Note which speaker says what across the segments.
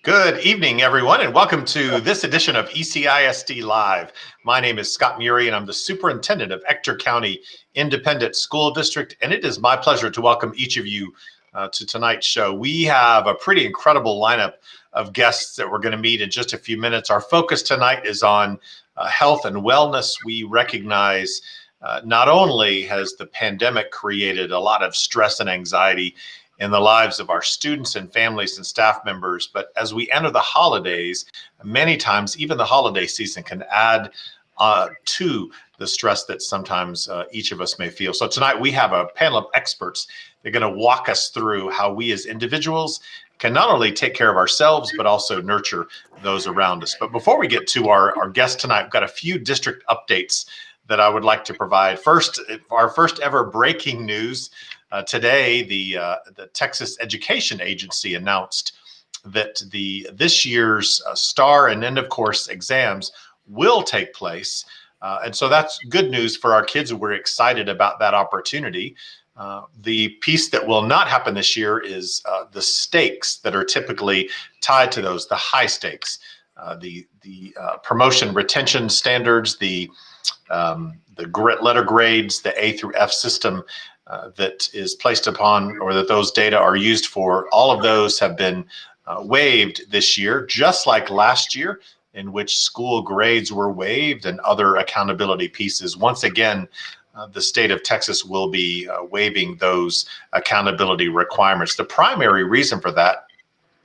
Speaker 1: Good evening, everyone, and welcome to this edition of ECISD Live. My name is Scott Muri, and I'm the Superintendent of Ector County Independent School District, and it is my pleasure to welcome each of you to tonight's show. We have a pretty incredible lineup of guests that we're going to meet in just a few minutes. Our focus tonight is on health and wellness. We recognize not only has the pandemic created a lot of stress and anxiety in the lives of our students and families and staff members, but as we enter the holidays, many times even the holiday season can add to the stress that sometimes each of us may feel. So tonight we have a panel of experts. They're going to walk us through how we as individuals can not only take care of ourselves, but also nurture those around us. But before we get to our guest tonight, we've got a few district updates that I would like to provide. First, our first ever breaking news. Today, the Texas Education Agency announced that this year's STAR and end of course exams will take place. And so that's good news for our kids. We're excited about that opportunity. The piece that will not happen this year is the stakes that are typically tied to those, the high stakes, the promotion retention standards, the letter grades, the A through F system that is placed upon, or that those data are used for. All of those have been waived this year, just like last year, in which school grades were waived and other accountability pieces. Once again, the state of Texas will be waiving those accountability requirements. The primary reason for that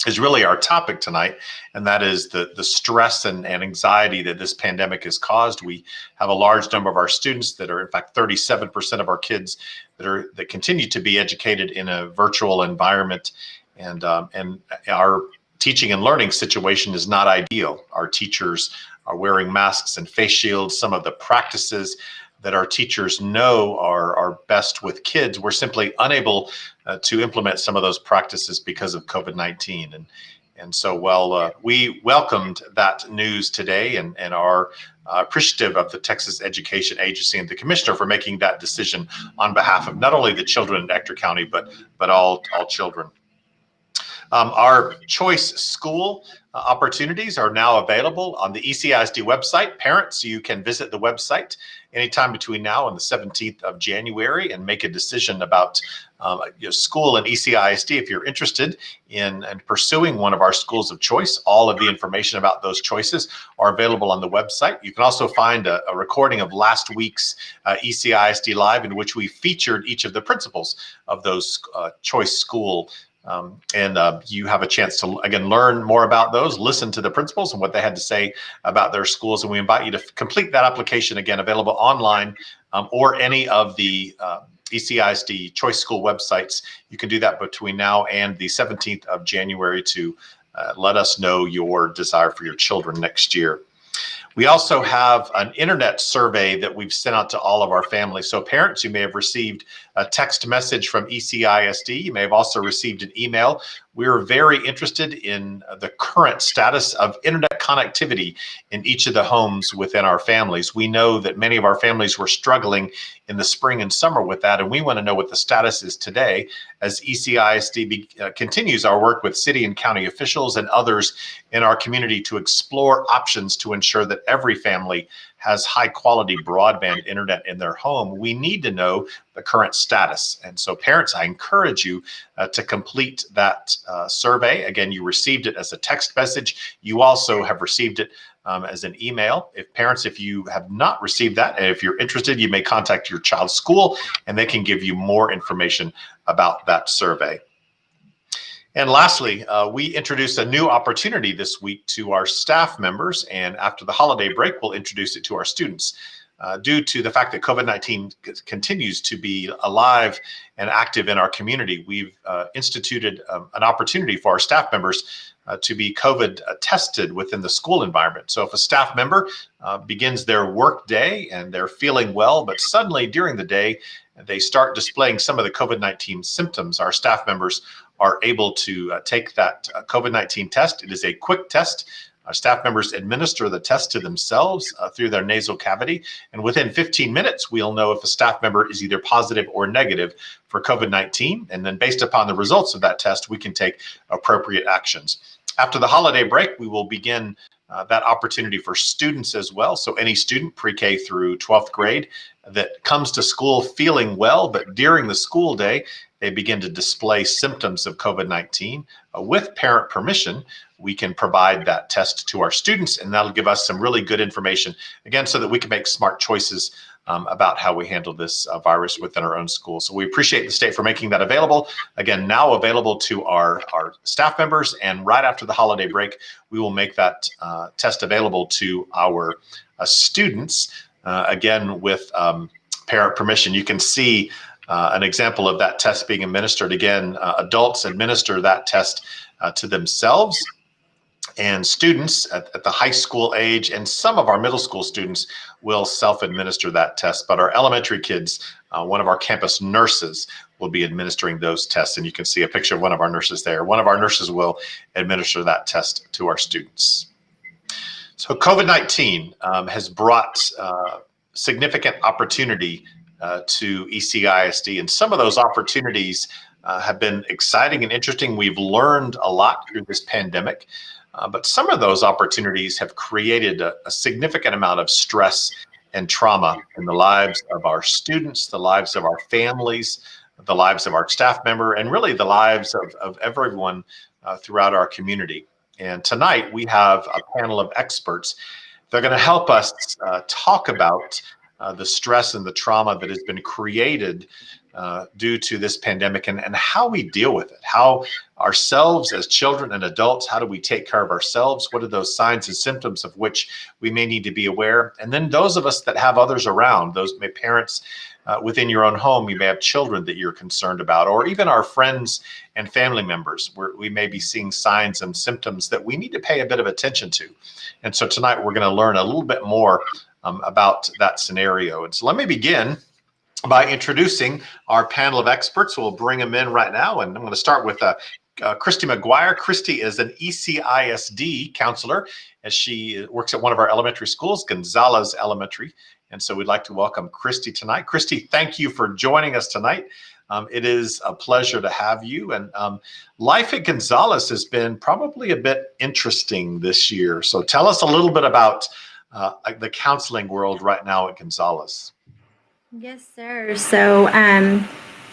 Speaker 1: is really our topic tonight, and that is the stress and anxiety that this pandemic has caused. We have a large number of our students that are, in fact, 37% of our kids that continue to be educated in a virtual environment, and our teaching and learning situation is not ideal. Our teachers are wearing masks and face shields. Some of the practices that our teachers know are best with kids, we're simply unable to implement some of those practices because of COVID-19. And so while we welcomed that news today and are appreciative of the Texas Education Agency and the commissioner for making that decision on behalf of not only the children in Ector County, but all children. Our choice school opportunities are now available on the ECISD website. Parents, you can visit the website anytime between now and the 17th of January and make a decision about your school and ECISD. If you're interested in pursuing one of our schools of choice, all of the information about those choices are available on the website. You can also find a recording of last week's ECISD Live, in which we featured each of the principals of those choice school. You have a chance to, again, learn more about those, listen to the principals and what they had to say about their schools. And we invite you to complete that application, again, available online or any of the ECISD Choice School websites. You can do that between now and the 17th of January to let us know your desire for your children next year. We also have an internet survey that we've sent out to all of our families. So parents, you may have received a text message from ECISD. You may have also received an email. We're very interested in the current status of internet connectivity in each of the homes within our families. We know that many of our families were struggling in the spring and summer with that, and we want to know what the status is today as ECISD continues our work with city and county officials and others in our community to explore options to ensure that every family has high quality broadband internet in their home. We need to know the current status. And so parents, I encourage you to complete that survey. Again, you received it as a text message. You also have received it as an email. If you have not received that, and if you're interested, you may contact your child's school and they can give you more information about that survey. And lastly, we introduced a new opportunity this week to our staff members, and after the holiday break, we'll introduce it to our students. Due to the fact that COVID-19 continues to be alive and active in our community, we've instituted an opportunity for our staff members to be COVID tested within the school environment. So if a staff member begins their work day and they're feeling well, but suddenly during the day, they start displaying some of the COVID-19 symptoms, our staff members are able to take that COVID-19 test. It is a quick test. Our staff members administer the test to themselves through their nasal cavity, and within 15 minutes, we'll know if a staff member is either positive or negative for COVID-19, and then based upon the results of that test, we can take appropriate actions. After the holiday break, we will begin that opportunity for students as well. So any student pre-K through 12th grade that comes to school feeling well, but during the school day, they begin to display symptoms of COVID-19. With parent permission, we can provide that test to our students, and that'll give us some really good information, again, so that we can make smart choices about how we handle this virus within our own school. So we appreciate the state for making that available. Again, now available to our staff members, and right after the holiday break, we will make that test available to our students, again, with parent permission. You can see an example of that test being administered. Again, adults administer that test to themselves, and students at the high school age and some of our middle school students will self-administer that test. But our elementary kids, one of our campus nurses will be administering those tests. And you can see a picture of one of our nurses there. One of our nurses will administer that test to our students. So COVID-19 has brought significant opportunity to ECISD, and some of those opportunities have been exciting and interesting. We've learned a lot through this pandemic. But some of those opportunities have created a significant amount of stress and trauma in the lives of our students, the lives of our families, the lives of our staff member, and really the lives of everyone throughout our community. And tonight we have a panel of experts. They're going to help us talk about the stress and the trauma that has been created due to this pandemic, and how we deal with it, how ourselves as children and adults, how do we take care of ourselves? What are those signs and symptoms of which we may need to be aware? And then those of us that have others around, those may parents within your own home, you may have children that you're concerned about, or even our friends and family members, where we may be seeing signs and symptoms that we need to pay a bit of attention to. And so tonight we're going to learn a little bit more about that scenario. And so let me begin by introducing our panel of experts. We'll bring them in right now, and I'm going to start with Christy McGuire. Christy is an ECISD counselor, as she works at one of our elementary schools, Gonzalez Elementary, and so we'd like to welcome Christy tonight. Christy, thank you for joining us tonight. It is a pleasure to have you, and life at Gonzalez has been probably a bit interesting this year, so tell us a little bit about the counseling world right now at Gonzalez.
Speaker 2: Yes, sir. So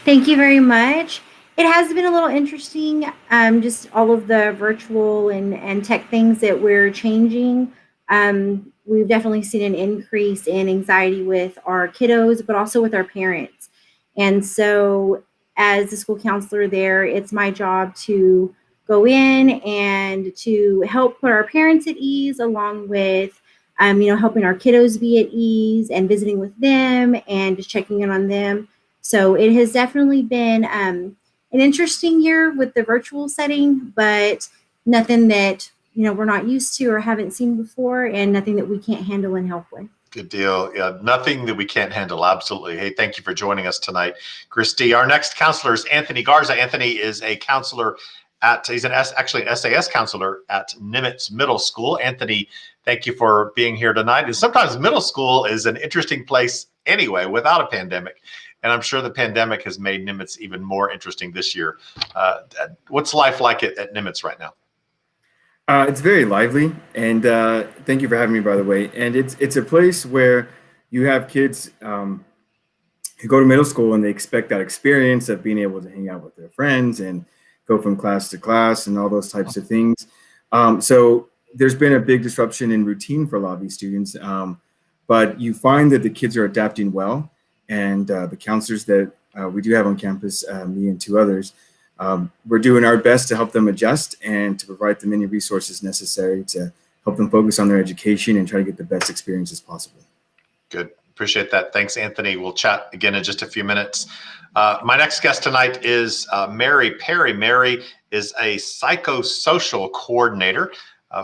Speaker 2: thank you very much. It has been a little interesting, just all of the virtual and tech things that we're changing. We've definitely seen an increase in anxiety with our kiddos, but also with our parents. And so as a school counselor there, it's my job to go in and to help put our parents at ease, along with helping our kiddos be at ease and visiting with them and just checking in on them. So it has definitely been an interesting year with the virtual setting, but nothing that, we're not used to or haven't seen before, and nothing that we can't handle and help with.
Speaker 1: Good deal. Yeah, nothing that we can't handle. Absolutely. Hey, thank you for joining us tonight, Christy. Our next counselor is Anthony Garza. Anthony is a counselor he's actually an SAS counselor at Nimitz Middle School. Anthony, thank you for being here tonight. And sometimes middle school is an interesting place anyway, without a pandemic. And I'm sure the pandemic has made Nimitz even more interesting this year. What's life like at Nimitz right now?
Speaker 3: It's very lively, and thank you for having me, by the way. And it's a place where you have kids who go to middle school and they expect that experience of being able to hang out with their friends and go from class to class and all those types of things. So there's been a big disruption in routine for a lot of these students, but you find that the kids are adapting well, and the counselors that we do have on campus, me and two others, we're doing our best to help them adjust and to provide them any resources necessary to help them focus on their education and try to get the best experience as possible.
Speaker 1: Good. Appreciate that. Thanks, Anthony. We'll chat again in just a few minutes. My next guest tonight is Mary Perry. Mary is a psychosocial coordinator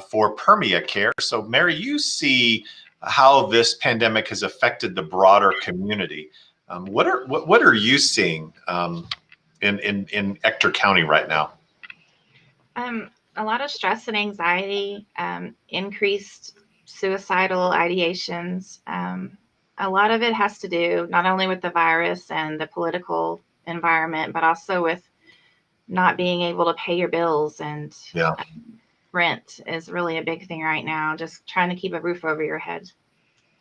Speaker 1: for Permia Care. So, Mary, you see how this pandemic has affected the broader community. What are you seeing in Ector County right now?
Speaker 4: A lot of stress and anxiety, increased suicidal ideations. A lot of it has to do not only with the virus and the political environment, but also with not being able to pay your bills and rent is really a big thing right now. Just trying to keep a roof over your head.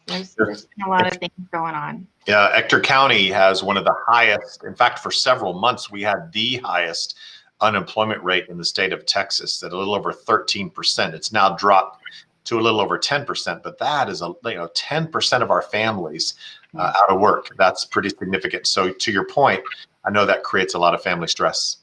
Speaker 4: There's been a lot of things going on.
Speaker 1: Yeah, Ector County has one of the highest. In fact, for several months, we had the highest unemployment rate in the state of Texas at a little over 13%. It's now dropped to a little over 10%, but that is 10% of our families out of work. That's pretty significant. So to your point, I know that creates a lot of family stress.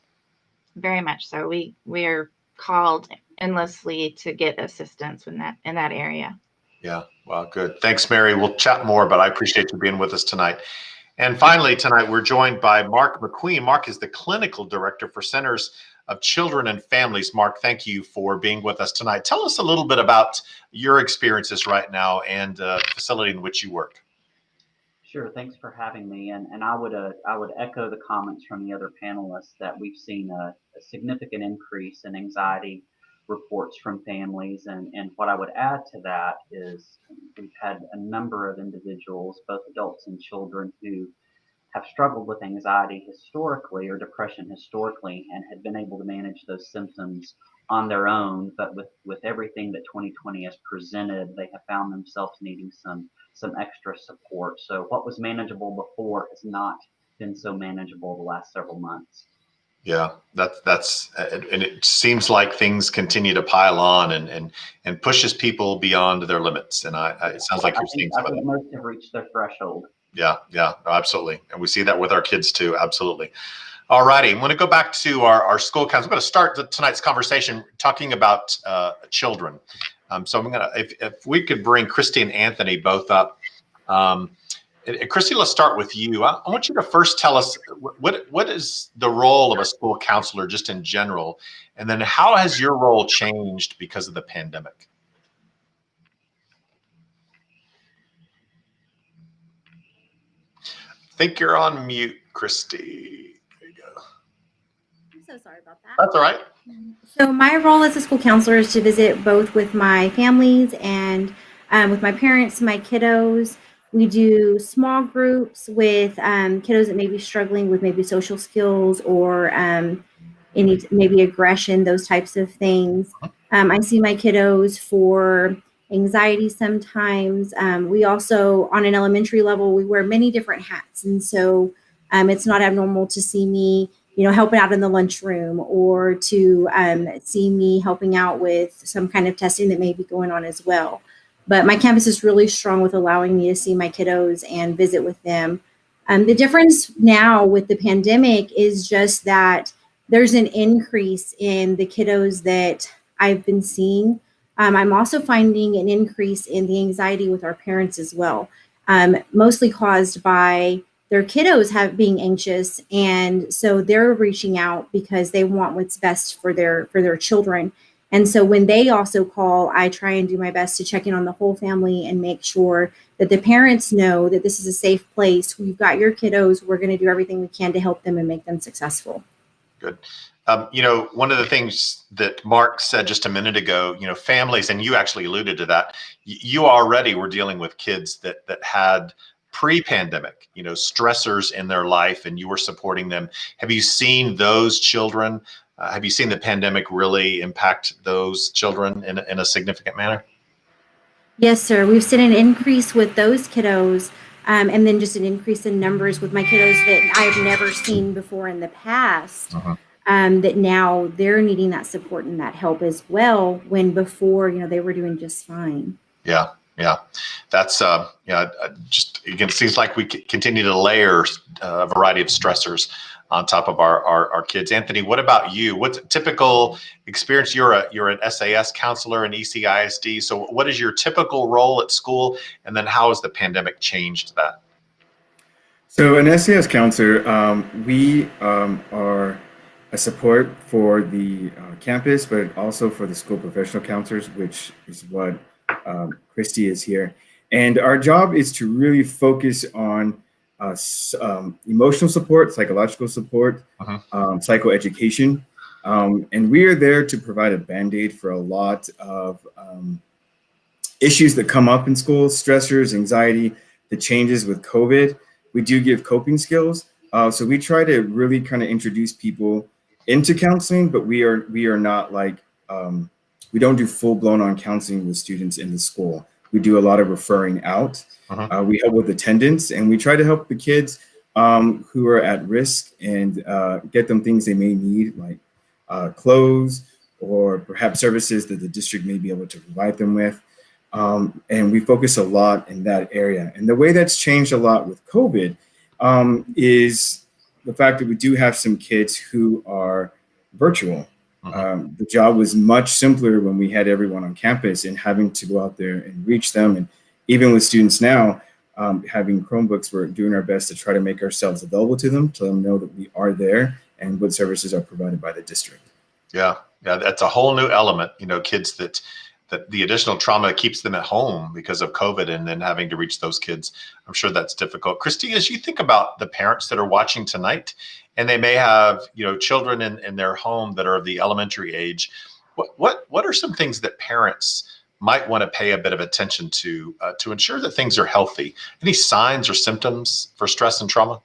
Speaker 4: Very much so. We are called endlessly to get assistance in that area.
Speaker 1: Yeah, well, good. Thanks, Mary. We'll chat more, but I appreciate you being with us tonight. And finally, tonight, we're joined by Mark McQueen. Mark is the Clinical Director for Centers of Children and Families. Mark, thank you for being with us tonight. Tell us a little bit about your experiences right now and the facility in which you work.
Speaker 5: Sure, thanks for having me. And I would echo the comments from the other panelists that we've seen a significant increase in anxiety reports from families. And what I would add to that is we've had a number of individuals, both adults and children, who have struggled with anxiety historically or depression historically and had been able to manage those symptoms on their own. But with everything that 2020 has presented, they have found themselves needing some extra support. So what was manageable before has not been so manageable the last several months.
Speaker 1: Yeah, that's and it seems like things continue to pile on and pushes people beyond their limits. And it sounds like you're seeing some of that.
Speaker 5: Most have reached their threshold.
Speaker 1: Yeah, absolutely. And we see that with our kids too. Absolutely. All righty. I'm going to go back to our school council. I'm going to start tonight's conversation talking about children. So I'm going to, if we could bring Christy and Anthony both up. Christy, let's start with you. I want you to first tell us what is the role of a school counselor just in general, and then how has your role changed because of the pandemic? I think you're on mute, Christy. There you go.
Speaker 2: I'm so sorry about that.
Speaker 1: That's all right.
Speaker 2: So my role as a school counselor is to visit both with my families and with my parents, my kiddos. We do small groups with kiddos that may be struggling with maybe social skills or maybe aggression, those types of things. I see my kiddos for anxiety sometimes. We also, on an elementary level, we wear many different hats. And so it's not abnormal to see me, helping out in the lunchroom or to see me helping out with some kind of testing that may be going on as well. But my campus is really strong with allowing me to see my kiddos and visit with them. The difference now with the pandemic is just that there's an increase in the kiddos that I've been seeing. I'm also finding an increase in the anxiety with our parents as well, mostly caused by their kiddos being anxious. And so they're reaching out because they want what's best for their children. And so when they also call, I try and do my best to check in on the whole family and make sure that the parents know that this is a safe place. We've got your kiddos. We're going to do everything we can to help them and make them successful.
Speaker 1: Good. One of the things that Mark said just a minute ago, families, and you actually alluded to that, you already were dealing with kids that had pre-pandemic, stressors in their life, and you were supporting them. Have you seen those children? Have you seen the pandemic really impact those children in a significant manner?
Speaker 2: Yes, sir. We've seen an increase with those kiddos, and then just an increase in numbers with my kiddos that I've never seen before in the past. That now they're needing that support and that help as well, when before, they were doing just fine. Yeah.
Speaker 1: That's just again, it seems like we continue to layer a variety of stressors on top of our kids. Anthony, what about you? What's a typical experience? You're an SAS counselor in ECISD. So what is your typical role at school? And then how has the pandemic changed that?
Speaker 3: So an SAS counselor, we are a support for the campus, but also for the school professional counselors, which is what Christy is here. And our job is to really focus on emotional support, psychological support, psychoeducation. And we are there to provide a Band-Aid for a lot of issues that come up in school, stressors, anxiety, the changes with COVID. We do give coping skills. So we try to really kind of introduce people into counseling, but we are not like we don't do full-blown on counseling with students in the school. We do a lot of referring out. We help with attendance, and we try to help the kids who are at risk and get them things they may need, like clothes or perhaps services that the district may be able to provide them with. And we focus a lot in that area. And the way that's changed a lot with COVID is the fact that we do have some kids who are virtual. The job was much simpler when we had everyone on campus and having to go out there and reach them. And even with students now, having Chromebooks, we're doing our best to try to make ourselves available to them, to let them know that we are there and what services are provided by the district.
Speaker 1: Yeah, that's a whole new element. You know, kids that the additional trauma keeps them at home because of COVID, and then having to reach those kids. I'm sure that's difficult. Christy, as you think about the parents that are watching tonight, and they may have, you know, children in their home that are of the elementary age, what are some things that parents might want to pay a bit of attention to ensure that things are healthy? Any signs or symptoms for stress and trauma?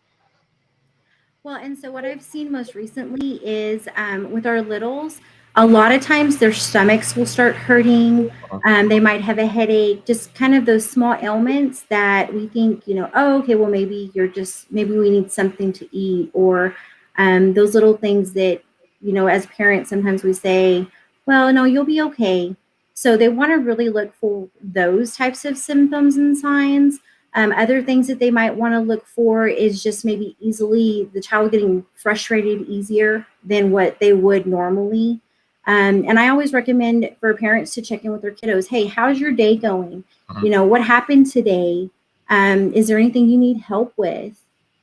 Speaker 2: Well, and so what I've seen most recently is with our littles, a lot of times their stomachs will start hurting. They might have a headache, just kind of those small ailments that we think, you know, oh, okay, well, maybe we need something to eat, or those little things that, you know, as parents, sometimes we say, well, no, you'll be okay. So they want to really look for those types of symptoms and signs. Other things that they might want to look for is just maybe the child getting frustrated easier than what they would normally. And I always recommend for parents to check in with their kiddos. Hey, how's your day going? You know, what happened today? Is there anything you need help with?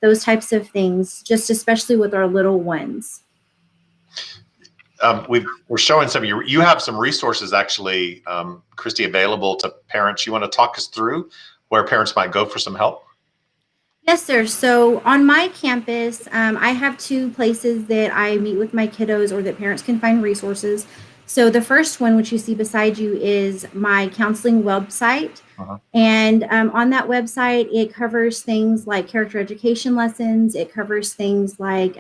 Speaker 2: Those types of things, just especially with our little ones.
Speaker 1: We're showing some of you have some resources actually, Christy, available to parents. You want to talk us through where parents might go for some help?
Speaker 2: Yes, sir. So on my campus, I have 2 places that I meet with my kiddos, or that parents can find resources. So the first one, which you see beside you, is my counseling website. And on that website, it covers things like character education lessons. It covers things like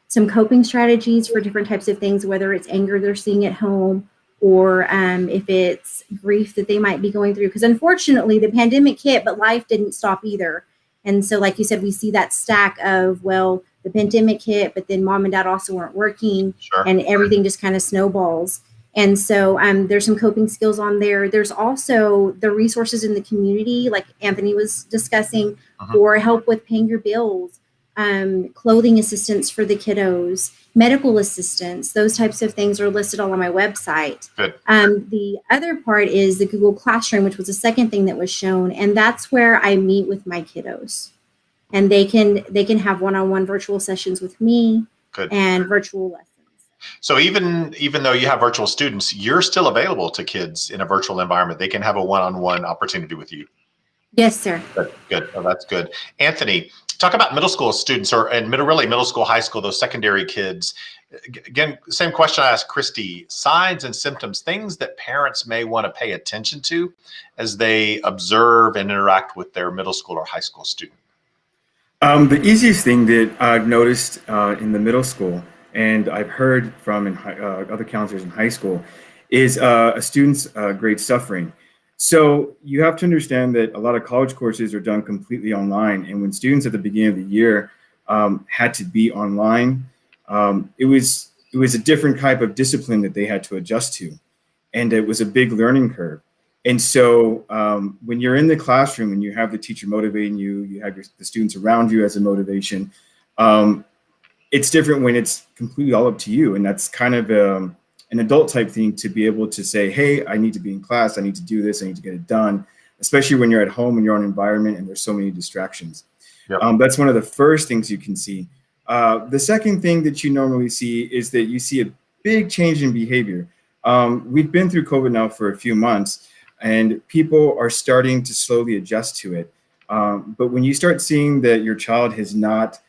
Speaker 2: some coping strategies for different types of things, whether it's anger they're seeing at home, or if it's grief that they might be going through. Because unfortunately, the pandemic hit, but life didn't stop either. And so, like you said, we see that stack of, well, the pandemic hit, but then mom and dad also weren't working, and everything just kind of snowballs. And so there's some coping skills on there. There's also the resources in the community, like Anthony was discussing, for help with paying your bills, clothing assistance for the kiddos, medical assistance. Those types of things are listed all on my website. The other part is the Google Classroom, which was the second thing that was shown, and that's where I meet with my kiddos, and they can have one-on-one virtual sessions with me. And virtual lessons.
Speaker 1: So even though you have virtual students, you're still available to kids in a virtual environment. They can have a one-on-one opportunity with you.
Speaker 2: Yes, sir.
Speaker 1: Good. Oh, that's good. Anthony, talk about middle school students, really middle school, high school, those secondary kids. Again, same question I asked Christy. Signs and symptoms, things that parents may want to pay attention to as they observe and interact with their middle school or high school student.
Speaker 3: The easiest thing that I've noticed in the middle school, and I've heard from other counselors in high school, is a student's grade suffering. So you have to understand that a lot of college courses are done completely online. And when students at the beginning of the year had to be online, it was a different type of discipline that they had to adjust to. And it was a big learning curve. And so when you're in the classroom and you have the teacher motivating you, you have the students around you as a motivation, it's different when it's completely all up to you. And that's kind of an adult type thing to be able to say, hey, I need to be in class, I need to do this, I need to get it done, especially when you're at home and your own environment and there's so many distractions. That's one of the first things you can see. The second thing that you normally see is that you see a big change in behavior. We've been through COVID now for a few months, and people are starting to slowly adjust to it. But when you start seeing that your child has not,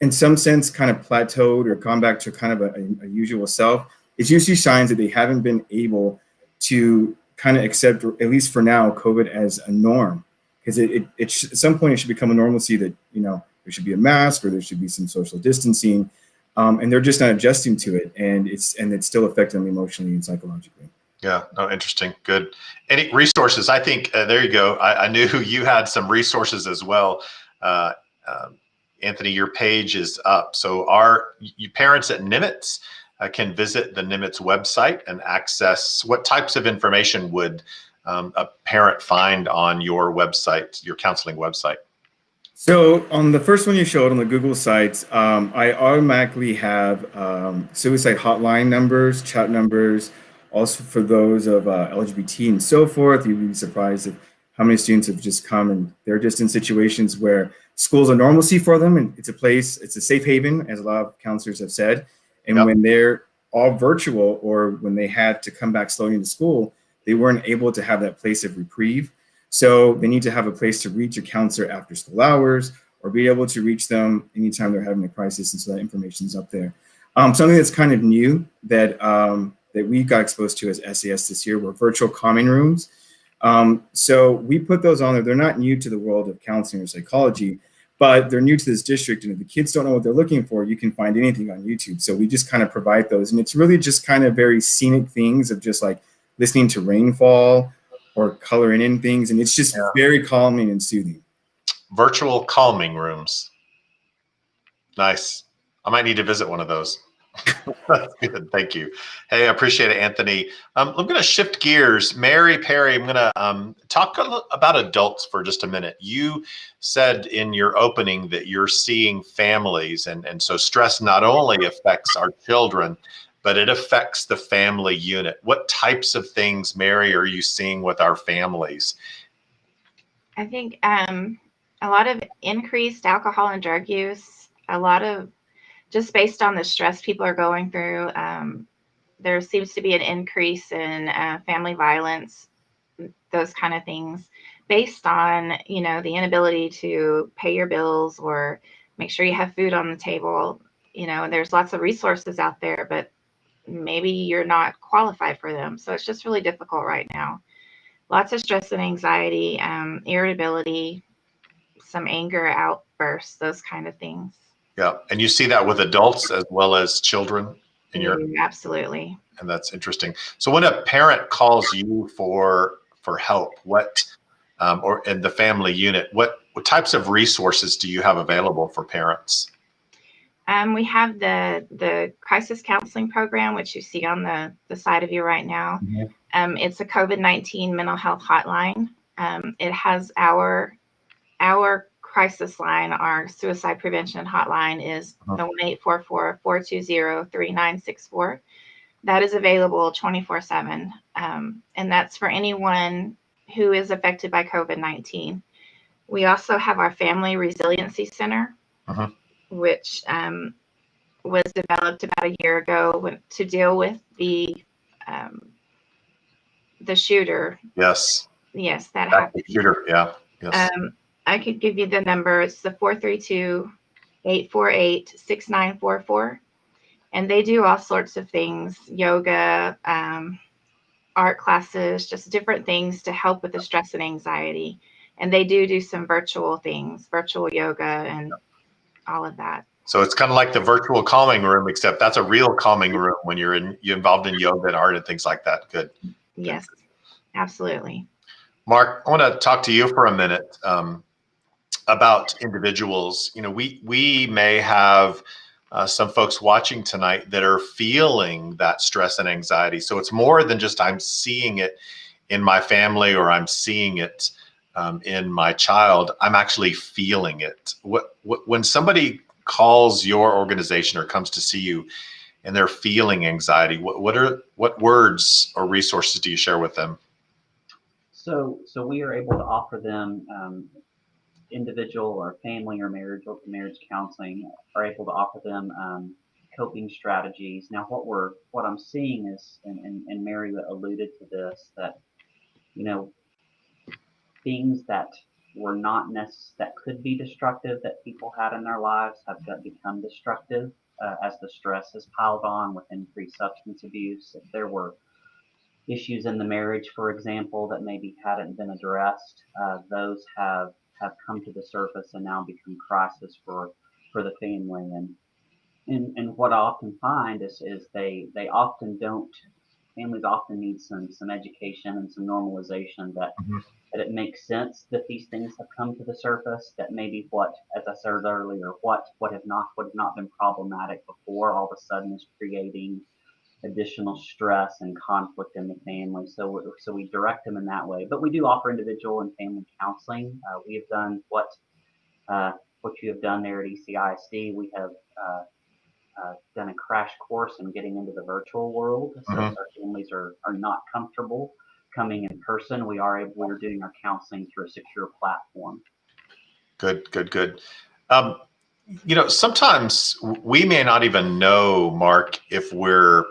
Speaker 3: in some sense, kind of plateaued or gone back to kind of a usual self, it's usually signs that they haven't been able to kind of accept, or at least for now, COVID as a norm. Because at some point it should become a normalcy that, you know, there should be a mask or there should be some social distancing, and they're just not adjusting to it, and it's still affecting them emotionally and psychologically.
Speaker 1: Yeah, no, interesting. Good. Any resources? I think there you go. I knew you had some resources as well. Uh, Anthony, your page is up. So you parents at Nimitz can visit the Nimitz website and access what types of information would a parent find on your website, your counseling website?
Speaker 3: So on the first one you showed on the Google sites, I automatically have suicide hotline numbers, chat numbers, also for those of LGBT and so forth. You'd be surprised at how many students have just come and they're just in situations where school's a normalcy for them and it's a safe haven, as a lot of counselors have said. And
Speaker 1: Yep.
Speaker 3: when they're all virtual or when they had to come back slowly into school, they weren't able to have that place of reprieve. So they need to have a place to reach a counselor after school hours or be able to reach them anytime they're having a crisis. And so that information is up there. Something that's kind of new that we got exposed to as SAS this year were virtual calming rooms. So we put those on there. They're not new to the world of counseling or psychology, but they're new to this district. And if the kids don't know what they're looking for, you can find anything on YouTube. So we just kind of provide those. And it's really just kind of very scenic things of just like listening to rainfall or coloring in things. And it's just very calming and soothing.
Speaker 1: Virtual calming rooms. Nice. I might need to visit one of those. That's good. Thank you. Hey, I appreciate it, Anthony. I'm going to shift gears. Mary Perry, I'm going to talk about adults for just a minute. You said in your opening that you're seeing families, and so stress not only affects our children, but it affects the family unit. What types of things, Mary, are you seeing with our families?
Speaker 4: I think a lot of increased alcohol and drug use, a lot of just based on the stress people are going through. There seems to be an increase in family violence, those kind of things, based on, the inability to pay your bills or make sure you have food on the table. There's lots of resources out there, but maybe you're not qualified for them. So it's just really difficult right now. Lots of stress and anxiety, irritability, some anger outbursts, those kind of things.
Speaker 1: Yeah, and you see that with adults as well as children in your.
Speaker 4: Absolutely.
Speaker 1: And that's interesting. So when a parent calls you for help, or in the family unit, what types of resources do you have available for parents?
Speaker 4: We have the crisis counseling program, which you see on the side of you right now. Mm-hmm. It's a COVID-19 mental health hotline. It has our crisis line, our suicide prevention hotline is the 1-844-420-3964. That is available 24/7. And that's for anyone who is affected by COVID-19. We also have our Family Resiliency Center, which was developed about a year ago to deal with the shooter.
Speaker 1: Yes.
Speaker 4: Yes, that happened.
Speaker 1: Shooter, yeah. Yes.
Speaker 4: I could give you the number. It's the 432-848-6944. And they do all sorts of things, yoga, art classes, just different things to help with the stress and anxiety. And they do some virtual things, virtual yoga and all of that.
Speaker 1: So it's kind of like the virtual calming room, except that's a real calming room when you're involved in yoga and art and things like that. Good.
Speaker 4: Yes, absolutely.
Speaker 1: Mark, I want to talk to you for a minute about individuals. We may have some folks watching tonight that are feeling that stress and anxiety. So it's more than just I'm seeing it in my family or I'm seeing it in my child. I'm actually feeling it. When somebody calls your organization or comes to see you and they're feeling anxiety, what words or resources do you share with them?
Speaker 5: So we are able to offer them individual or family or marriage counseling, are able to offer them coping strategies. Now, what I'm seeing is, and Mary alluded to this, that things that were not that could be destructive that people had in their lives have become destructive as the stress has piled on with increased substance abuse. If there were issues in the marriage, for example, that maybe hadn't been addressed, those have come to the surface and now become crisis for the family. And what I often find is they often don't families often need some education and some normalization that it makes sense that these things have come to the surface, that maybe what, as I said earlier, what have not been problematic before all of a sudden is creating additional stress and conflict in the family. So we direct them in that way. But we do offer individual and family counseling. We have done what you have done there at ECISD. We have done a crash course in getting into the virtual world. So if our families are not comfortable coming in person, we're doing our counseling through a secure platform.
Speaker 1: Good. Sometimes we may not even know, Mark, if we're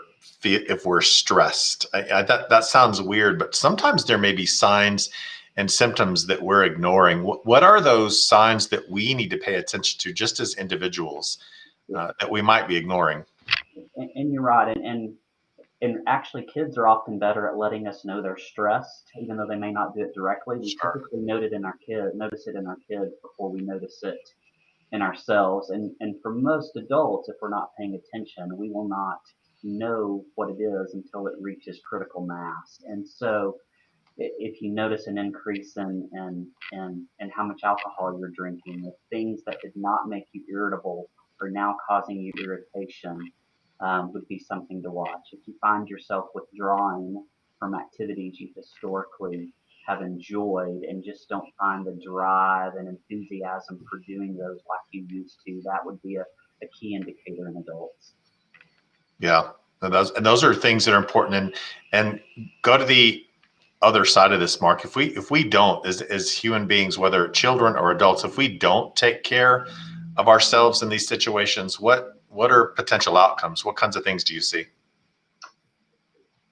Speaker 1: stressed. That sounds weird, but sometimes there may be signs and symptoms that we're ignoring. What are those signs that we need to pay attention to just as individuals that we might be ignoring?
Speaker 5: And you're right. And actually, kids are often better at letting us know they're stressed, even though they may not do it directly. We typically notice it in our kids before we notice it in ourselves. And for most adults, if we're not paying attention, we will not know what it is until it reaches critical mass. And so if you notice an increase in how much alcohol you're drinking, if things that did not make you irritable are now causing you irritation, would be something to watch. If you find yourself withdrawing from activities you historically have enjoyed and just don't find the drive and enthusiasm for doing those like you used to, that would be a key indicator in adults.
Speaker 1: Yeah, and those are things that are important. And go to the other side of this, Mark. If we don't, as human beings, whether children or adults, if we don't take care of ourselves in these situations, what are potential outcomes? What kinds of things do you see?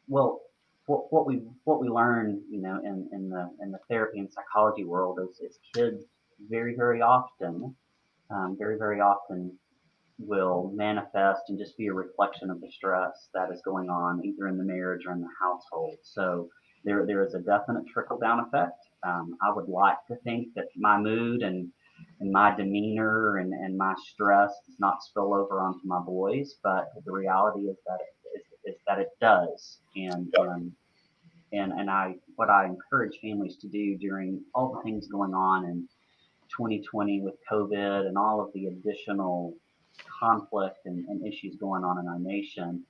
Speaker 5: Well, what we learn, in the therapy and psychology world is kids very often will manifest and just be a reflection of the stress that is going on either in the marriage or in the household. So there is a definite trickle down effect. I would like to think that my mood and my demeanor and my stress does not spill over onto my boys, but the reality is that it does. And what I encourage families to do during all the things going on in 2020 with COVID and all of the additional conflict and issues going on in our nation,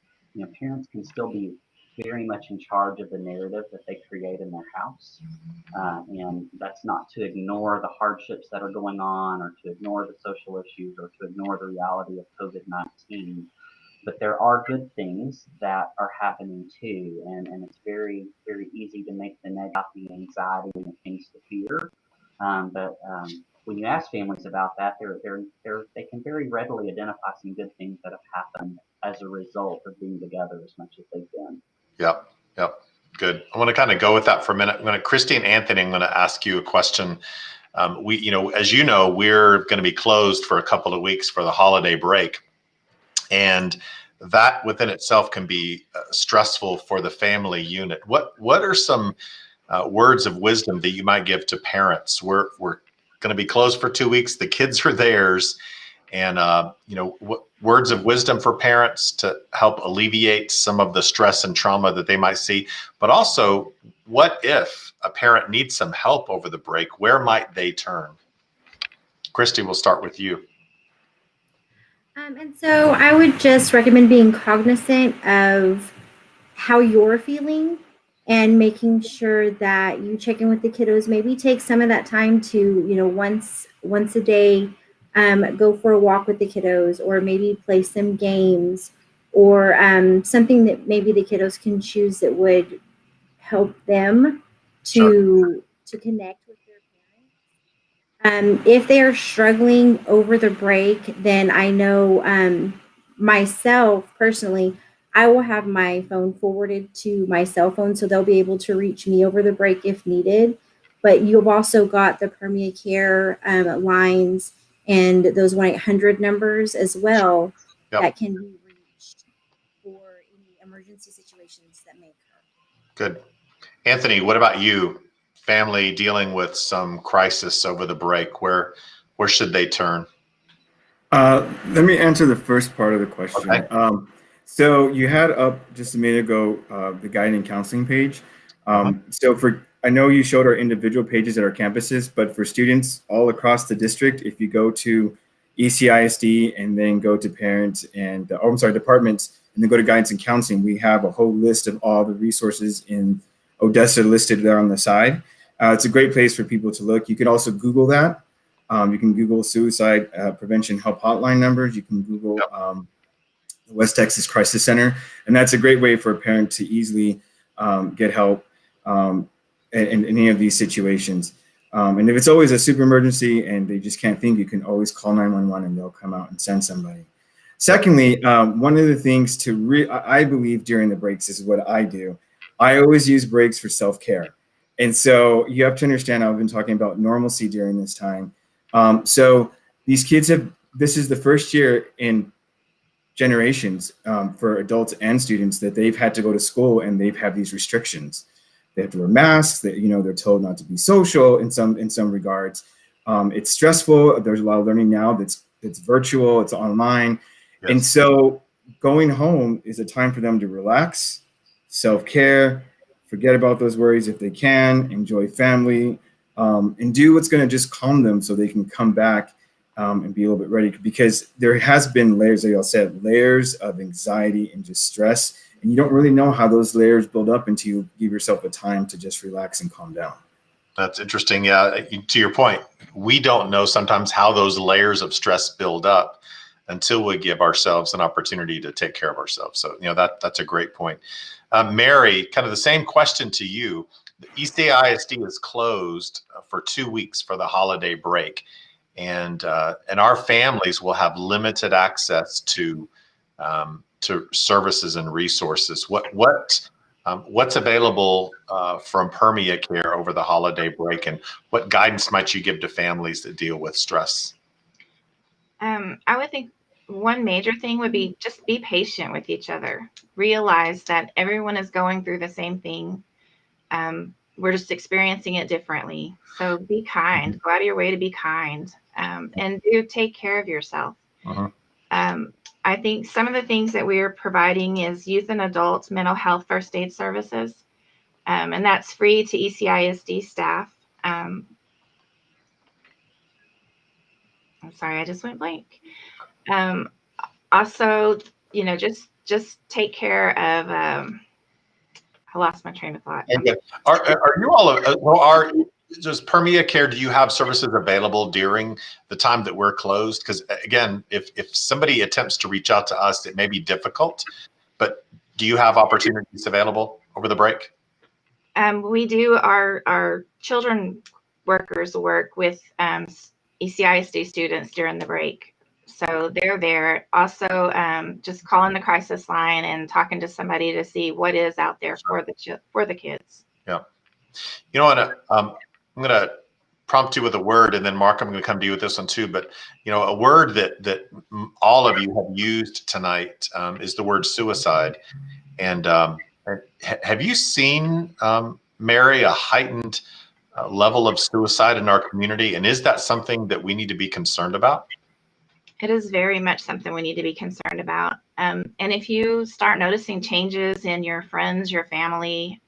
Speaker 5: parents can still be very much in charge of the narrative that they create in their house. And that's not to ignore the hardships that are going on or to ignore the social issues or to ignore the reality of COVID-19. But there are good things that are happening too. And it's very easy to make the negative, the anxiety, and the things to fear. But when you ask families about that, they can very readily identify some good things that have happened as a result of being together as much as they've been.
Speaker 1: Yep. Good. I want to kind of go with that for a minute. Christy and Anthony, I'm going to ask you a question. As you know, we're going to be closed for a couple of weeks for the holiday break. And that within itself can be stressful for the family unit. What are some words of wisdom that you might give to parents? We're going to be closed for 2 weeks. The kids are theirs. And, what words of wisdom for parents to help alleviate some of the stress and trauma that they might see, but also what if a parent needs some help over the break? Where might they turn? Christy, we'll start with you.
Speaker 2: And so I would just recommend being cognizant of how you're feeling and making sure that you check in with the kiddos. Maybe take some of that time to, once a day, go for a walk with the kiddos, or maybe play some games, or something that maybe the kiddos can choose that would help them to connect with their parents. If they are struggling over the break, then I know myself personally, I will have my phone forwarded to my cell phone so they'll be able to reach me over the break if needed. But you've also got the Permia Care lines and those 1-800 numbers as well that can be reached for any emergency situations that may occur.
Speaker 1: Good. Anthony, what about you? Family dealing with some crisis over the break, where should they turn?
Speaker 3: Let me answer the first part of the question.
Speaker 1: Okay.
Speaker 3: So you had up just a minute ago the guiding and counseling page. So I know you showed our individual pages at our campuses, but for students all across the district, if you go to ECISD and then go to parents and, departments, and then go to guidance and counseling, we have a whole list of all the resources in Odessa listed there on the side. It's a great place for people to look. You can also Google that. You can Google suicide prevention help hotline numbers. You can Google the West Texas Crisis Center, and that's a great way for a parent to easily get help in any of these situations. And if it's always a super emergency and they just can't think, you can always call 911 and they'll come out and send somebody. Secondly, one of the things I believe during the breaks is what I do. I always use breaks for self-care. And so you have to understand, I've been talking about normalcy during this time. So these kids this is the first year in generations for adults and students that they've had to go to school and they've had these restrictions. They have to wear masks, that, they're told not to be social in some regards. It's stressful. There's a lot of learning now that's virtual, it's online. Yes. And so going home is a time for them to relax, self-care, forget about those worries if they can, enjoy family, and do what's going to just calm them so they can come back and be a little bit ready, because there has been layers, like y'all said, layers of anxiety and just stress, and you don't really know how those layers build up until you give yourself a time to just relax and calm down.
Speaker 1: That's interesting. Yeah, to your point, we don't know sometimes how those layers of stress build up until we give ourselves an opportunity to take care of ourselves. So, that's a great point. Mary, kind of the same question to you. The ECISD is closed for 2 weeks for the holiday break, and our families will have limited access to services and resources. What's available from Permia Care over the holiday break, and what guidance might you give to families that deal with stress?
Speaker 4: I would think one major thing would be just be patient with each other. Realize that everyone is going through the same thing. We're just experiencing it differently. So be kind. Go out of your way to be kind, and do take care of yourself. I think some of the things that we are providing is youth and adult mental health first aid services, and that's free to ECISD staff. I'm sorry, I just went blank. Also, just take care of. I lost my train of thought.
Speaker 1: Okay. Are you all? Does Permia Care? Do you have services available during the time that we're closed? Because again, if somebody attempts to reach out to us, it may be difficult. But do you have opportunities available over the break?
Speaker 4: We do. Our children workers work with ECISD students during the break. So they're there. Also, just calling the crisis line and talking to somebody to see what is out there for the kids.
Speaker 1: Yeah. You know what? I'm going to prompt you with a word, and then Mark, I'm going to come to you with this one too. But a word that all of you have used tonight is the word suicide. And have you seen, Mary, a heightened level of suicide in our community? And is that something that we need to be concerned about?
Speaker 4: It is very much something we need to be concerned about. And if you start noticing changes in your friends, your family,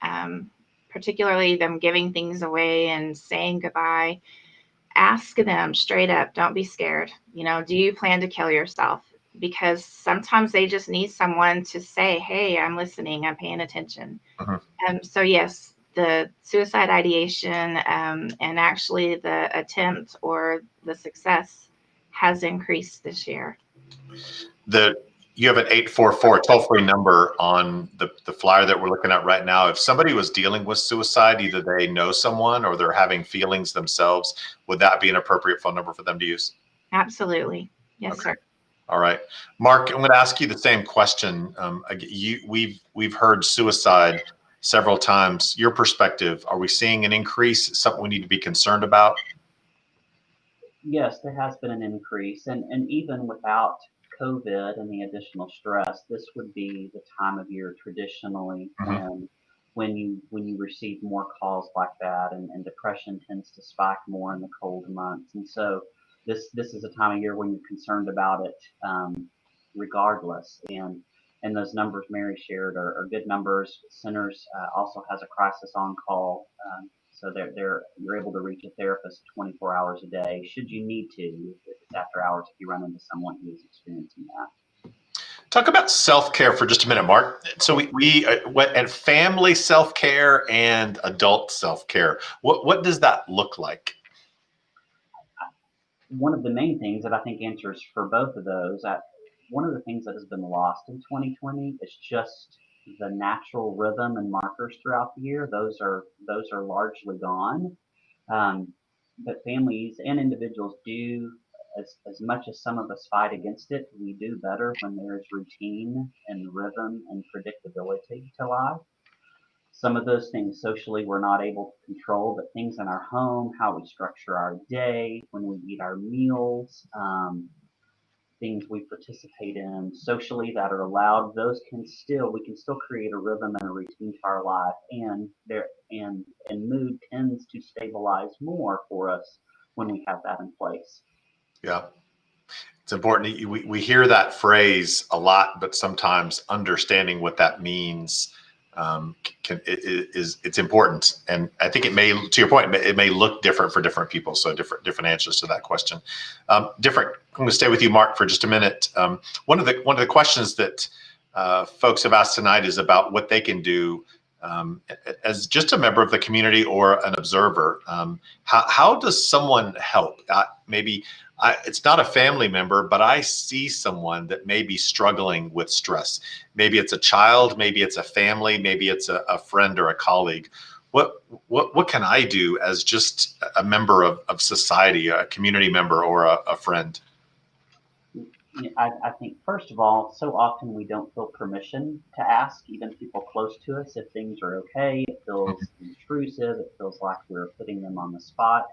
Speaker 4: particularly them giving things away and saying goodbye, ask them straight up, don't be scared. Do you plan to kill yourself? Because sometimes they just need someone to say, hey, I'm listening, I'm paying attention. So yes, the suicide ideation and actually the attempt or the success has increased this year.
Speaker 1: You have an 844 toll-free number on the flyer that we're looking at right now. If somebody was dealing with suicide, either they know someone or they're having feelings themselves, would that be an appropriate phone number for them to use?
Speaker 4: Absolutely. Yes, sir.
Speaker 1: All right. Mark, I'm going to ask you the same question. We've heard suicide several times. Your perspective, are we seeing an increase, something we need to be concerned about?
Speaker 5: Yes, there has been an increase, and even without COVID and the additional stress, this would be the time of year traditionally when you receive more calls like that, and depression tends to spike more in the cold months. And so this is a time of year when you're concerned about it regardless. And and those numbers Mary shared are good numbers. Centers also has a crisis on call, so you're able to reach a therapist 24 hours a day should you need to, if it's after hours, if you run into someone who is experiencing that.
Speaker 1: Talk about self-care for just a minute, Mark. So we what and family self-care and adult self-care. What does that look like?
Speaker 5: One of the main things that I think answers for both of those, one of the things that has been lost in 2020 is just the natural rhythm and markers throughout the year. Those are largely gone. But families and individuals do, as much as some of us fight against it, we do better when there is routine and rhythm and predictability to life. Some of those things socially we're not able to control, but things in our home, how we structure our day, when we eat our meals, things we participate in socially that are allowed, we can still create a rhythm and a routine to our life, and mood tends to stabilize more for us when we have that in place.
Speaker 1: Yeah. It's important. We hear that phrase a lot, but sometimes understanding what that means it's important. And I think it may, to your point, it may look different for different people. So different answers to that question. I'm going to stay with you, Mark, for just a minute. One of the questions that folks have asked tonight is about what they can do as just a member of the community or an observer. How does someone help? It's not a family member, but I see someone that may be struggling with stress. Maybe it's a child, maybe it's a family, maybe it's a friend or a colleague. What can I do as just a member of society, a community member or a friend?
Speaker 5: I think, first of all, so often we don't feel permission to ask even people close to us if things are okay. It feels intrusive. It feels like we're putting them on the spot.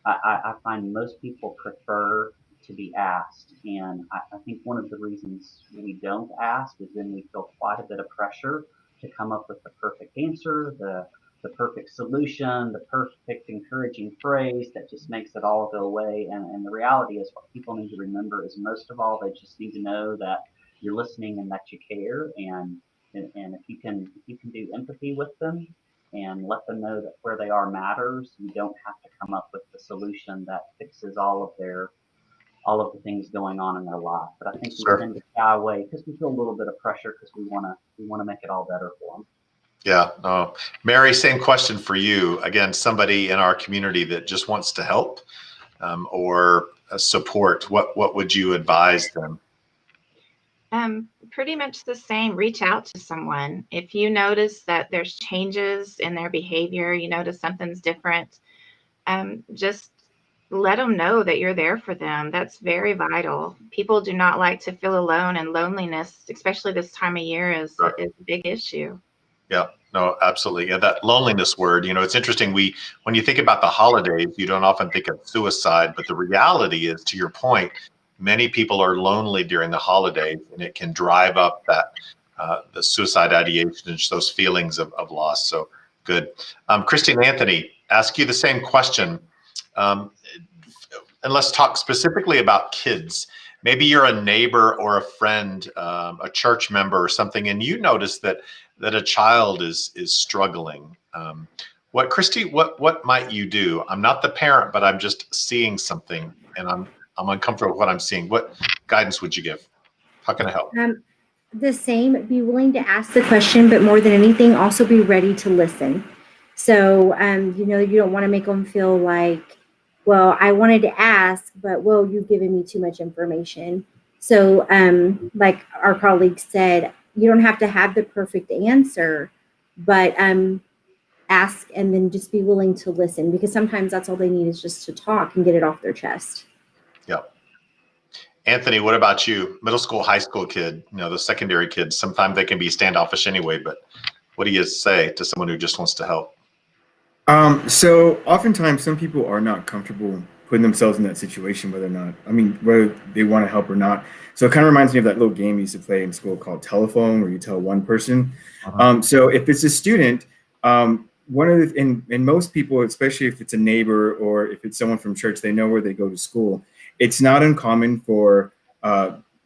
Speaker 5: I find most people prefer to be asked. And I think one of the reasons we don't ask is then we feel quite a bit of pressure to come up with the perfect answer, the perfect solution, the perfect encouraging phrase that just makes it all go away. And the reality is what people need to remember is most of all, they just need to know that you're listening and that you care. And if you can do empathy with them, and let them know that where they are matters. You don't have to come up with the solution that fixes all of the things going on in their life. But I think we tend to shy away because we feel a little bit of pressure because we want to make it all better for them.
Speaker 1: Yeah. Mary, same question for you. Again, somebody in our community that just wants to help or support. What would you advise them?
Speaker 4: Pretty much the same. Reach out to someone. If you notice that there's changes in their behavior, you notice something's different, just let them know that you're there for them. That's very vital. People do not like to feel alone, and loneliness, especially this time of year, is a big issue.
Speaker 1: Yeah, no, absolutely. Yeah, that loneliness word, it's interesting. When you think about the holidays, you don't often think of suicide, but the reality is, to your point, many people are lonely during the holidays, and it can drive up that the suicide ideation and just those feelings of loss. So good. Christy and Anthony, ask you the same question. And let's talk specifically about kids. Maybe you're a neighbor or a friend, a church member or something, and you notice that a child is struggling. Christy, what might you do? I'm not the parent, but I'm just seeing something, and I'm uncomfortable with what I'm seeing. What guidance would you give? How can I help?
Speaker 2: The same, be willing to ask the question, but more than anything, also be ready to listen. So, you don't want to make them feel like, well, I wanted to ask, but, well, you've given me too much information. So, like our colleague said, you don't have to have the perfect answer, but ask and then just be willing to listen, because sometimes that's all they need is just to talk and get it off their chest.
Speaker 1: Yeah. Anthony, what about you? Middle school, high school kid, the secondary kids, sometimes they can be standoffish anyway, but what do you say to someone who just wants to help?
Speaker 3: So oftentimes some people are not comfortable putting themselves in that situation, whether they want to help or not. So it kind of reminds me of that little game we used to play in school called telephone, where you tell one person. So if it's a student, and most people, especially if it's a neighbor or if it's someone from church, they know where they go to school. It's not uncommon for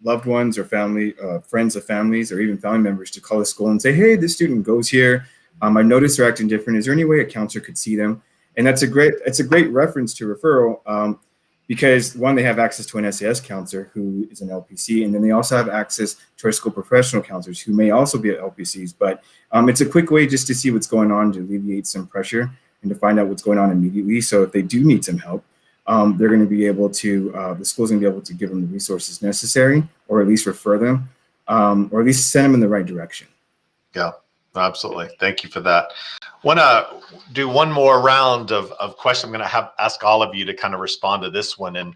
Speaker 3: loved ones or family, friends of families, or even family members to call the school and say, hey, this student goes here. I noticed they're acting different. Is there any way a counselor could see them? And it's a great reference to referral because one, they have access to an SAS counselor who is an LPC, and then they also have access to our school professional counselors who may also be at LPCs. But it's a quick way just to see what's going on, to alleviate some pressure and to find out what's going on immediately. So if they do need some help, they're going to be able to, the school's going to be able to give them the resources necessary, or at least refer them, or at least send them in the right direction.
Speaker 1: Yeah, absolutely. Thank you for that. Want to do one more round of questions. I'm going to ask all of you to kind of respond to this one. And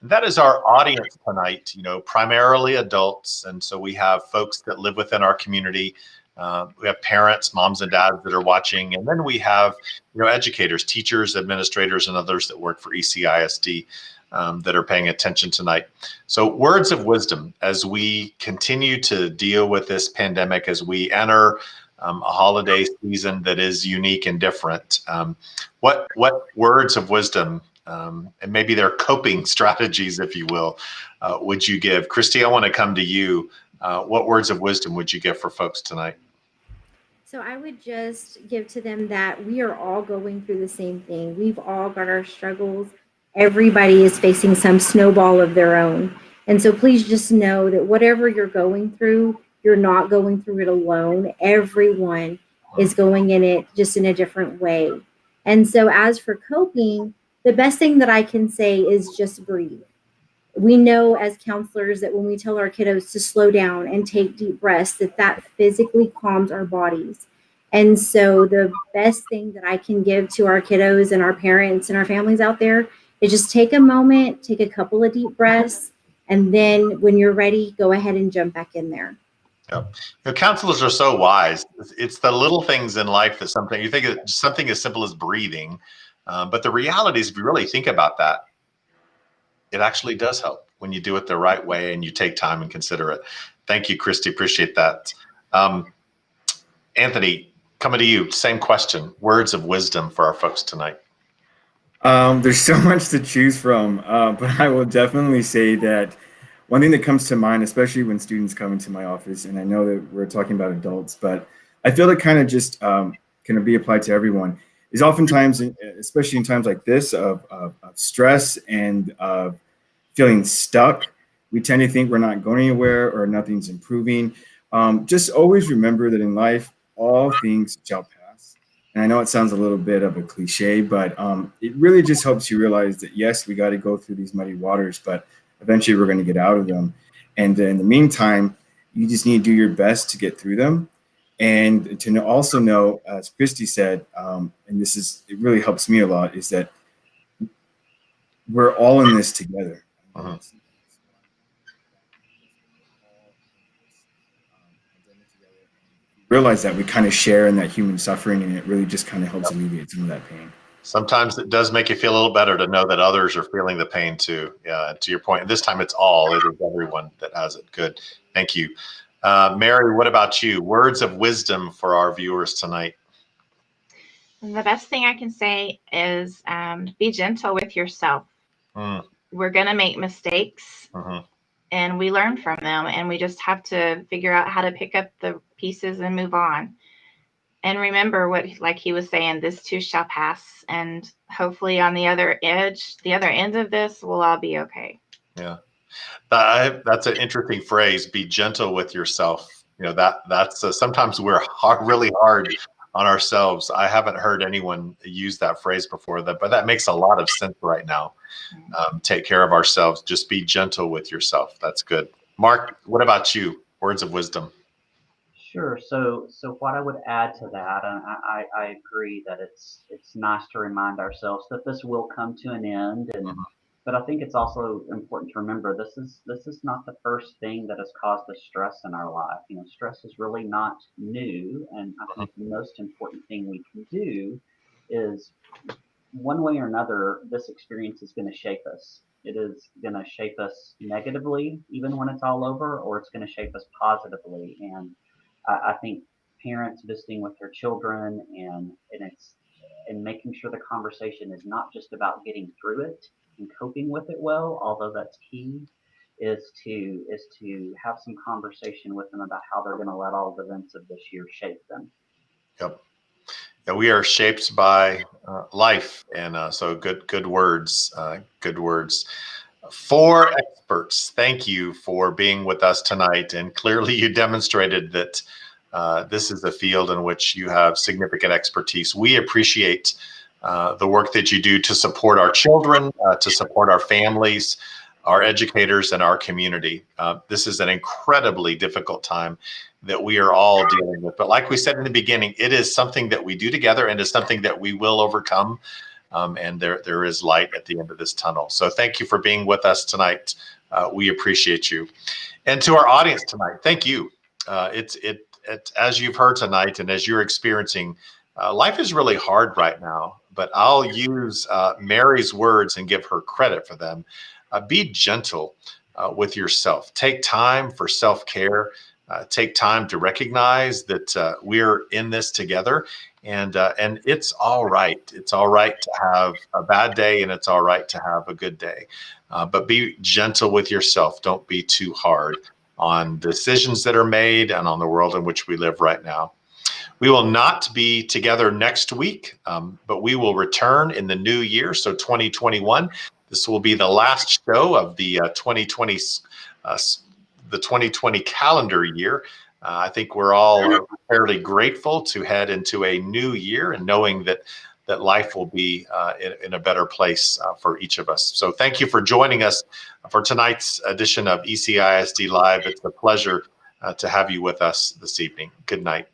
Speaker 1: that is our audience tonight, primarily adults. And so we have folks that live within our community. We have parents, moms and dads that are watching. And then we have, educators, teachers, administrators, and others that work for ECISD that are paying attention tonight. So words of wisdom as we continue to deal with this pandemic, as we enter a holiday season that is unique and different. What words of wisdom, and maybe their coping strategies, if you will, would you give? Christy, I want to come to you. What words of wisdom would you give for folks tonight?
Speaker 2: So I would just give to them that we are all going through the same thing. We've all got our struggles. Everybody is facing some snowball of their own. And so please just know that whatever you're going through, you're not going through it alone. Everyone is going in it just in a different way. And so as for coping, the best thing that I can say is just breathe. We know as counselors that when we tell our kiddos to slow down and take deep breaths, that physically calms our bodies. And so the best thing that I can give to our kiddos and our parents and our families out there is just take a moment, take a couple of deep breaths, and then when you're ready, go ahead and jump back in there.
Speaker 1: Yeah. Counselors are so wise. It's the little things in life that sometimes you think of something as simple as breathing. But the reality is, if you really think about that, it actually does help when you do it the right way and you take time and consider it. Thank you, Christy. Appreciate that. Anthony, coming to you, same question. Words of wisdom for our folks tonight.
Speaker 3: There's so much to choose from, but I will definitely say that one thing that comes to mind, especially when students come into my office, and I know that we're talking about adults, but I feel it kind of just can be applied to everyone, is oftentimes, especially in times like this of stress and of feeling stuck, we tend to think we're not going anywhere or nothing's improving. Just always remember that in life, all things shall pass. And I know it sounds a little bit of a cliche, but it really just helps you realize that, yes, we got to go through these muddy waters, but eventually we're going to get out of them. And in the meantime, you just need to do your best to get through them. And to also know, as Christy said, and it really helps me a lot, is that we're all in this together.
Speaker 1: Uh-huh.
Speaker 3: Realize that we kind of share in that human suffering, and it really just kind of helps alleviate some of that pain.
Speaker 1: Sometimes it does make you feel a little better to know that others are feeling the pain too. Yeah, to your point, this time it is everyone that has it. Good. Thank you. Mary, what about you? Words of wisdom for our viewers tonight.
Speaker 4: The best thing I can say is be gentle with yourself. We're going to make mistakes and we learn from them, and we just have to figure out how to pick up the pieces and move on. And remember like he was saying, this too shall pass. And hopefully on the other end of this, we'll all be okay.
Speaker 1: Yeah. That's an interesting phrase. Be gentle with yourself. That's sometimes we're really hard on ourselves. I haven't heard anyone use that phrase before, but that makes a lot of sense right now. Take care of ourselves. Just be gentle with yourself. That's good. Mark, what about you? Words of wisdom.
Speaker 5: Sure. So what I would add to that, and I agree that it's nice to remind ourselves that this will come to an end, but I think it's also important to remember this is not the first thing that has caused the stress in our life. Stress is really not new, and I think the most important thing we can do is, one way or another, this experience is going to shape us. It is going to shape us negatively, even when it's all over, or it's going to shape us positively. And I think parents visiting with their children and making sure the conversation is not just about getting through it and coping with it well, although that's key, is to have some conversation with them about how they're going to let all the events of this year shape them.
Speaker 1: Yep. Yeah, we are shaped by life, and so good words. Good words. 4 experts, thank you for being with us tonight. And clearly, you demonstrated that this is a field in which you have significant expertise. We appreciate the work that you do to support our children, to support our families, our educators, and our community. This is an incredibly difficult time that we are all dealing with. But like we said in the beginning, it is something that we do together, and is something that we will overcome. And there is light at the end of this tunnel. So thank you for being with us tonight. We appreciate you. And to our audience tonight, thank you. As you've heard tonight, and as you're experiencing, life is really hard right now. But I'll use Mary's words and give her credit for them. Be gentle with yourself. Take time for self-care. Take time to recognize that we're in this together, and it's all right. It's all right to have a bad day, and it's all right to have a good day. But be gentle with yourself. Don't be too hard on decisions that are made and on the world in which we live right now. We will not be together next week, but we will return in the new year, so 2021. This will be the last show of the 2020 calendar year. I think we're all fairly grateful to head into a new year, and knowing that life will be in a better place for each of us. So thank you for joining us for tonight's edition of ECISD Live. It's a pleasure to have you with us this evening. Good night.